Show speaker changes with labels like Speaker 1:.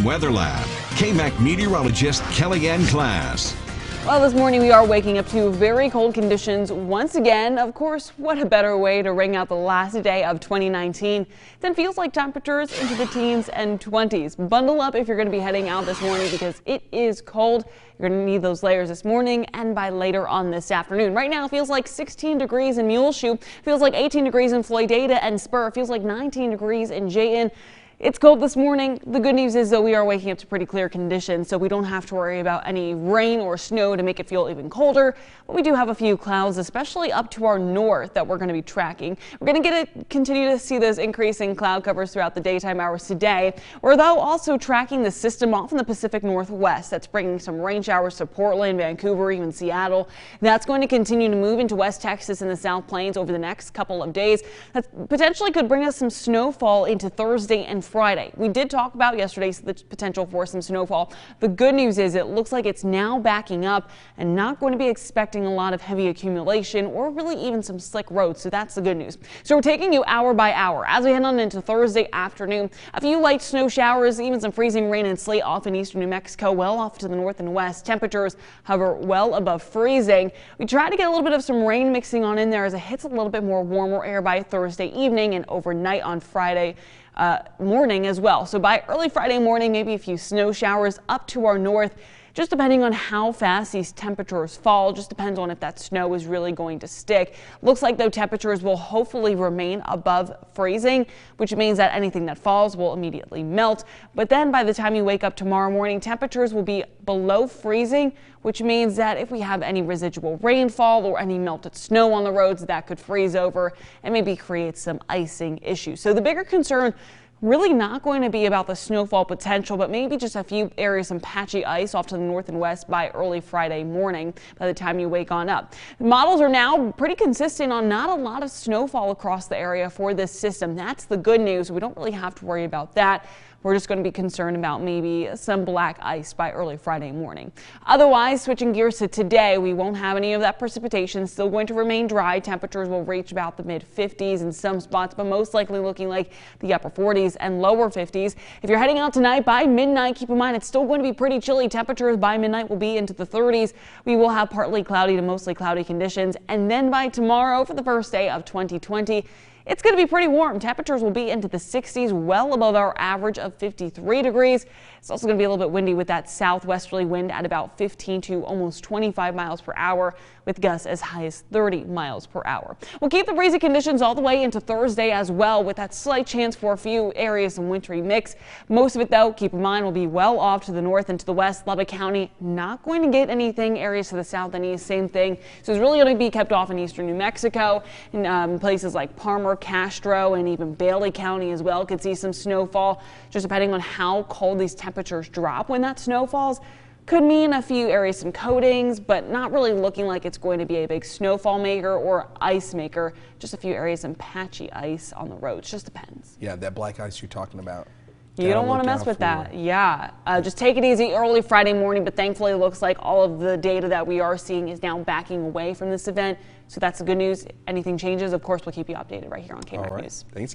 Speaker 1: Weather Lab. KAMC meteorologist Kellyanne Class.
Speaker 2: Well, this morning we are waking up to very cold conditions once again. Of course, what a better way to ring out the last day of 2019 than feels like temperatures into the teens and 20s. Bundle up if you're going to be heading out this morning because it is cold. You're going to need those layers this morning and by later on this afternoon. Right now it feels like 16 degrees in Muleshoe, feels like 18 degrees in Floydada and Spur, feels like 19 degrees in Jayton. It's cold this morning. The good news is, though, we are waking up to pretty clear conditions, so we don't have to worry about any rain or snow to make it feel even colder. But we do have a few clouds, especially up to our north, that we're going to be tracking. We're going to continue to see those increasing cloud covers throughout the daytime hours today. We're, though, also tracking the system off in the Pacific Northwest. That's bringing some rain showers to Portland, Vancouver, even Seattle. That's going to continue to move into West Texas and the South Plains over the next couple of days. That potentially could bring us some snowfall into Thursday and Friday. We did talk about yesterday the potential for some snowfall. The good news is it looks like it's now backing up and not going to be expecting a lot of heavy accumulation or really even some slick roads. So that's the good news. So we're taking you hour by hour as we head on into Thursday afternoon. A few light snow showers, even some freezing rain and sleet off in eastern New Mexico, well off to the north and west. Temperatures hover well above freezing. We try to get a little bit of some rain mixing on in there as it hits a little bit more warmer air by Thursday evening and overnight on Friday morning as well. So by early Friday morning, maybe a few snow showers up to our north, just depending on how fast these temperatures fall. Just depends on if that snow is really going to stick. Looks like, though, temperatures will hopefully remain above freezing, which means that anything that falls will immediately melt. But then by the time you wake up tomorrow morning, temperatures will be below freezing, which means that if we have any residual rainfall or any melted snow on the roads, that could freeze over and maybe create some icing issues. So the bigger concern really not going to be about the snowfall potential, but maybe just a few areas, some patchy ice off to the north and west by early Friday morning by the time you wake on up. The models are now pretty consistent on not a lot of snowfall across the area for this system. That's the good news. We don't really have to worry about that. We're just going to be concerned about maybe some black ice by early Friday morning. Otherwise, switching gears to today, we won't have any of that precipitation. Still going to remain dry. Temperatures will reach about the mid-50s in some spots, but most likely looking like the upper 40s and lower 50s. If you're heading out tonight by midnight, keep in mind it's still going to be pretty chilly. Temperatures by midnight will be into the 30s. We will have partly cloudy to mostly cloudy conditions. And then by tomorrow, for the first day of 2020, it's going to be pretty warm. Temperatures will be into the 60s, well above our average of 53 degrees. It's also going to be a little bit windy with that southwesterly wind at about 15 to almost 25 miles per hour, with gusts as high as 30 miles per hour. We'll keep the breezy conditions all the way into Thursday as well, with that slight chance for a few areas of wintry mix. Most of it, though, keep in mind, will be well off to the north and to the west. Lubbock County not going to get anything. Areas to the south and east, same thing. So it's really going to be kept off in eastern New Mexico and places like Palmer, Castro, and even Bailey County as well could see some snowfall, just depending on how cold these temperatures drop when that snow falls. Could mean a few areas some coatings, but not really looking like it's going to be a big snowfall maker or ice maker. Just a few areas some patchy ice on the roads. Just depends.
Speaker 3: Yeah, that black ice you're talking about.
Speaker 2: You don't want to mess with that. Yeah, just take it easy early Friday morning, but thankfully it looks like all of the data that we are seeing is now backing away from this event. So that's the good news. Anything changes, of course, we'll keep you updated right here on KAMC News.
Speaker 3: Thanks.